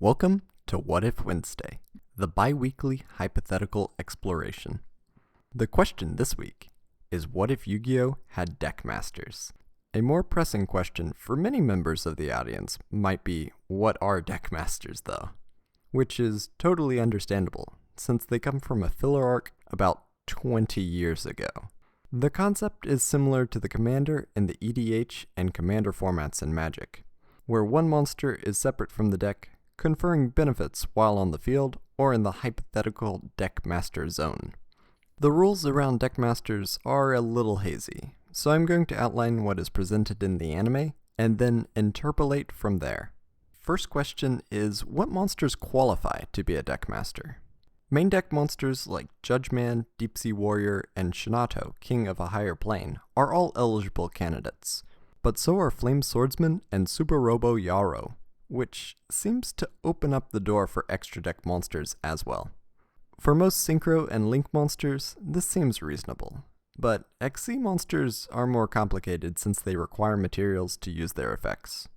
Welcome to What If Wednesday, the bi-weekly hypothetical exploration. The question this week is, what if Yu-Gi-Oh! Had deck masters? A more pressing question for many members of the audience might be, what are deck masters though? Which is totally understandable, since they come from a filler arc about 20 years ago. The concept is similar to the commander in the EDH and commander formats in Magic, where one monster is separate from the deck, conferring benefits while on the field or in the hypothetical deck master zone. The rules around deck masters are a little hazy, so I'm going to outline what is presented in the anime and then interpolate from there. First question is, what monsters qualify to be a deck master? Main deck monsters like Judgeman, Deep Sea Warrior, and Shinato, King of a Higher Plane, are all eligible candidates, but so are Flame Swordsman and Super Robo Yaro, which seems to open up the door for extra deck monsters as well. For most Synchro and Link monsters, this seems reasonable, but XC monsters are more complicated since they require materials to use their effects.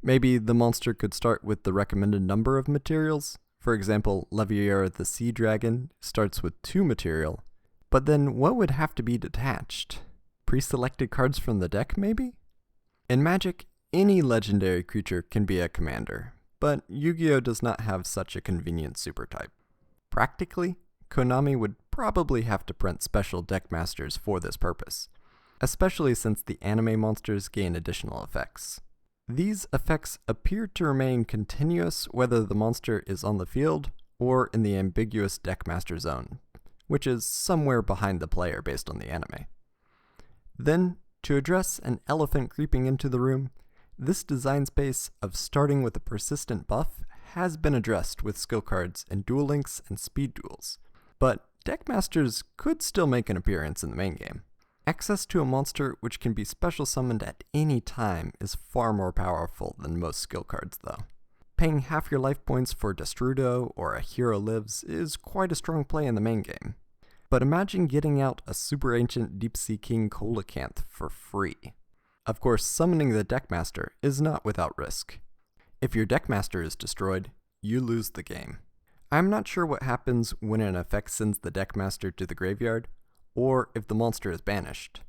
Maybe the monster could start with the recommended number of materials. For example, Levier the Sea Dragon starts with 2 material, but then what would have to be detached? Pre-selected cards from the deck, maybe? In Magic, any legendary creature can be a commander, but Yu-Gi-Oh! Does not have such a convenient super type. Practically, Konami would probably have to print special deck masters for this purpose, especially since the anime monsters gain additional effects. These effects appear to remain continuous whether the monster is on the field or in the ambiguous deck master zone, which is somewhere behind the player based on the anime. Then, to address an elephant creeping into the room, this design space of starting with a persistent buff has been addressed with skill cards in Duel Links and Speed Duels, but deck masters could still make an appearance in the main game. Access to a monster which can be special summoned at any time is far more powerful than most skill cards though. Paying half your life points for Destrudo or a Hero Lives is quite a strong play in the main game. But imagine getting out a super ancient Deep Sea King Coelacanth for free. Of course, summoning the deckmaster is not without risk. If your deckmaster is destroyed, you lose the game. I'm not sure what happens when an effect sends the deckmaster to the graveyard, or if the monster is banished.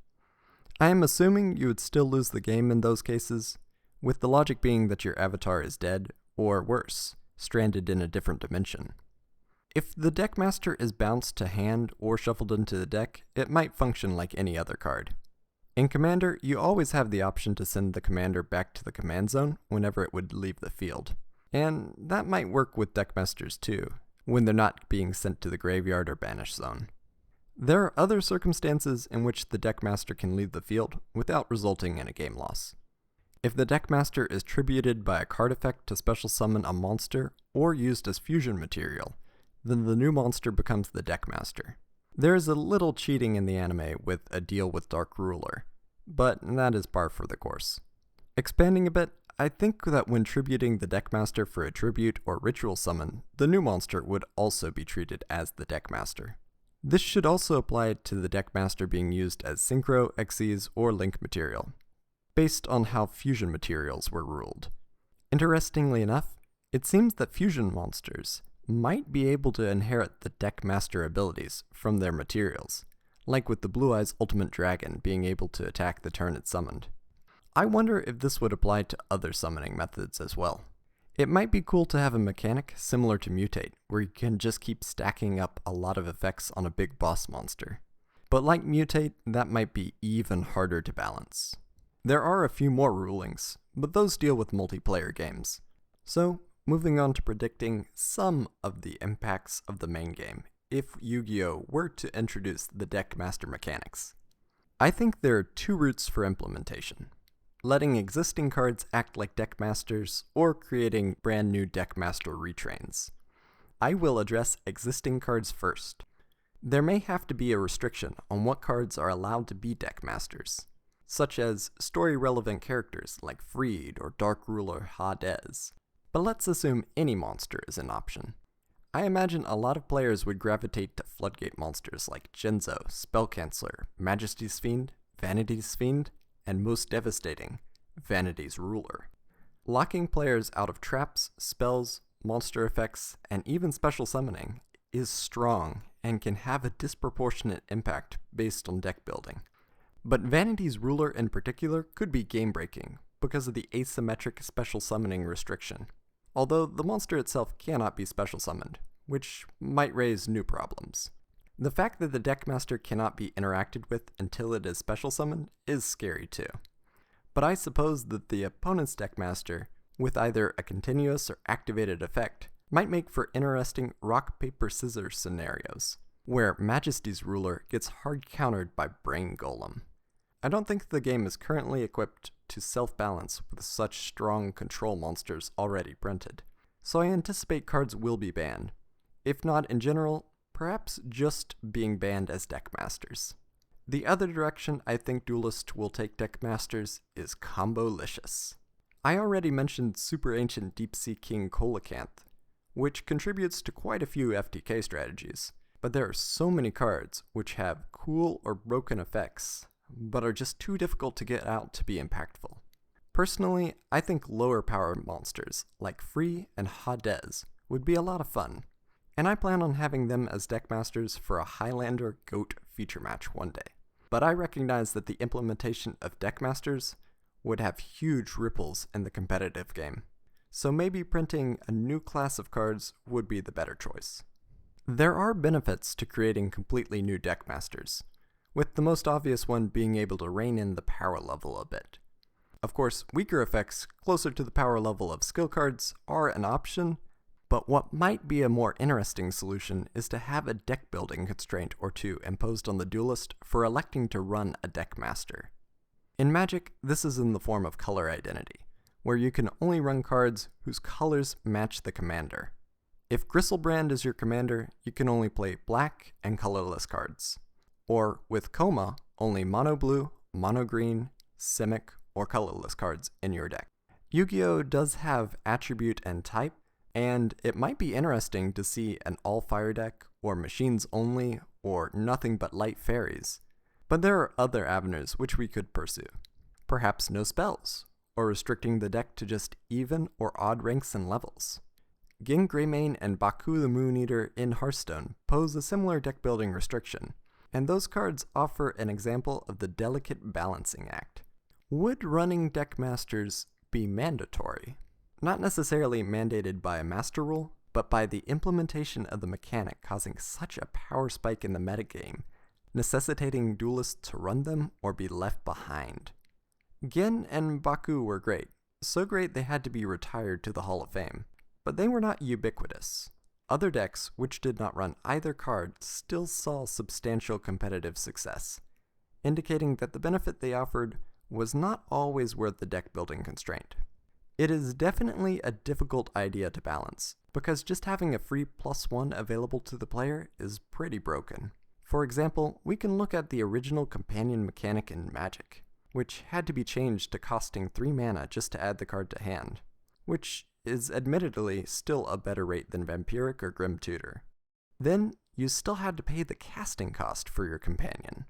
I am assuming you would still lose the game in those cases, with the logic being that your avatar is dead, or worse, stranded in a different dimension. If the deckmaster is bounced to hand or shuffled into the deck, it might function like any other card. In Commander, you always have the option to send the commander back to the command zone whenever it would leave the field. And that might work with deckmasters too, when they're not being sent to the graveyard or banish zone. There are other circumstances in which the deckmaster can leave the field without resulting in a game loss. If the deckmaster is tributed by a card effect to special summon a monster or used as fusion material, then the new monster becomes the deckmaster. There is a little cheating in the anime with a deal with Dark Ruler, but that is par for the course. Expanding a bit, I think that when tributing the deckmaster for a tribute or ritual summon, the new monster would also be treated as the deckmaster. This should also apply to the deckmaster being used as Synchro, Xyz, or Link material, based on how fusion materials were ruled. Interestingly enough, it seems that fusion monsters might be able to inherit the deckmaster abilities from their materials, like with the Blue Eyes Ultimate Dragon being able to attack the turn it's summoned. I wonder if this would apply to other summoning methods as well. It might be cool to have a mechanic similar to Mutate, where you can just keep stacking up a lot of effects on a big boss monster. But like Mutate, that might be even harder to balance. There are a few more rulings, but those deal with multiplayer games. So, moving on to predicting some of the impacts of the main game if Yu-Gi-Oh! Were to introduce the deck master mechanics. I think there are 2 routes for implementation: letting existing cards act like deck masters or creating brand new deck master retrains. I will address existing cards first. There may have to be a restriction on what cards are allowed to be deck masters, such as story-relevant characters like Freed or Dark Ruler Hades. But let's assume any monster is an option. I imagine a lot of players would gravitate to floodgate monsters like Genzo, Spellcanceller, Majesty's Fiend, Vanity's Fiend, and most devastating, Vanity's Ruler. Locking players out of traps, spells, monster effects, and even special summoning is strong and can have a disproportionate impact based on deck building. But Vanity's Ruler in particular could be game-breaking because of the asymmetric special summoning restriction, although the monster itself cannot be special summoned, which might raise new problems. The fact that the Deckmaster cannot be interacted with until it is special summoned is scary too. But I suppose that the opponent's Deckmaster, with either a continuous or activated effect, might make for interesting rock, paper, scissors scenarios, where Majesty's Ruler gets hard countered by Brain Golem. I don't think the game is currently equipped to self-balance with such strong control monsters already printed, so I anticipate cards will be banned. If not in general, perhaps just being banned as Deckmasters. The other direction I think Duelist will take Deckmasters is Combolicious. I already mentioned Super Ancient Deep Sea King Coelacanth, which contributes to quite a few FTK strategies, but there are so many cards which have cool or broken effects, but are just too difficult to get out to be impactful. Personally, I think lower power monsters like Free and Hades would be a lot of fun, and I plan on having them as Deckmasters for a Highlander Goat feature match one day. But I recognize that the implementation of Deckmasters would have huge ripples in the competitive game, so maybe printing a new class of cards would be the better choice. There are benefits to creating completely new Deckmasters, with the most obvious one being able to rein in the power level a bit. Of course, weaker effects closer to the power level of skill cards are an option, but what might be a more interesting solution is to have a deck building constraint or two imposed on the Duelist for electing to run a Deckmaster. In Magic, this is in the form of color identity, where you can only run cards whose colors match the commander. If Gristlebrand is your commander, you can only play black and colorless cards. Or, with Coma, only mono blue, mono green, Simic, or colorless cards in your deck. Yu-Gi-Oh! Does have attribute and type, and it might be interesting to see an all-fire deck, or machines only, or nothing but light fairies. But there are other avenues which we could pursue. Perhaps no spells, or restricting the deck to just even or odd ranks and levels. Ging Greymane and Baku the Moon Eater in Hearthstone pose a similar deck building restriction, and those cards offer an example of the delicate balancing act. Would running Deckmasters be mandatory? Not necessarily mandated by a master rule, but by the implementation of the mechanic causing such a power spike in the metagame, necessitating Duelists to run them or be left behind. Gin and Baku were great, so great they had to be retired to the Hall of Fame, but they were not ubiquitous. Other decks which did not run either card still saw substantial competitive success, indicating that the benefit they offered was not always worth the deck building constraint. It is definitely a difficult idea to balance, because just having a free +1 available to the player is pretty broken. For example, we can look at the original companion mechanic in Magic, which had to be changed to costing 3 mana just to add the card to hand, which is admittedly still a better rate than Vampiric or Grim Tutor. Then, you still had to pay the casting cost for your companion.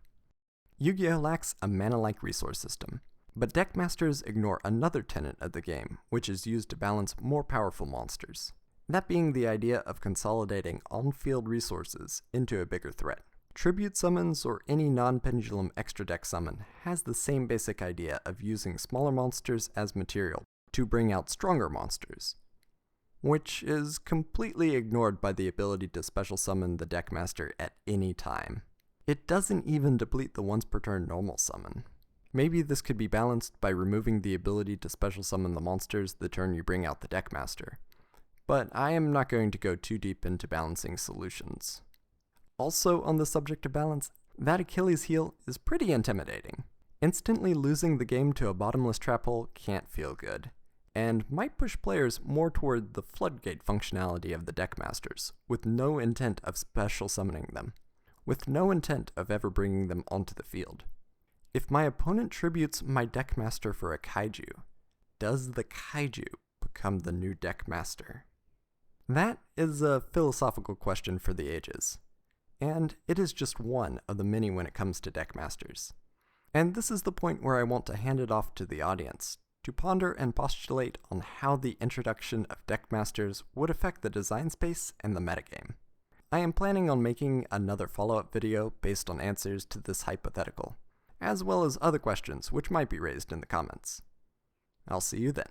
Yu-Gi-Oh! Lacks a mana-like resource system, but Deckmasters ignore another tenet of the game, which is used to balance more powerful monsters. That being the idea of consolidating on-field resources into a bigger threat. Tribute summons or any non-pendulum extra deck summon has the same basic idea of using smaller monsters as material to bring out stronger monsters, which is completely ignored by the ability to special summon the Deckmaster at any time. It doesn't even deplete the once per turn normal summon. Maybe this could be balanced by removing the ability to special summon the monsters the turn you bring out the Deckmaster, but I am not going to go too deep into balancing solutions. Also on the subject of balance, that Achilles heel is pretty intimidating. Instantly losing the game to a bottomless trap hole can't feel good, and might push players more toward the floodgate functionality of the Deckmasters, with no intent of special summoning them, with no intent of ever bringing them onto the field. If my opponent tributes my Deckmaster for a Kaiju, does the Kaiju become the new Deckmaster? That is a philosophical question for the ages, and it is just one of the many when it comes to Deckmasters. And this is the point where I want to hand it off to the audience to ponder and postulate on how the introduction of Deckmasters would affect the design space and the metagame. I am planning on making another follow-up video based on answers to this hypothetical, as well as other questions which might be raised in the comments. I'll see you then.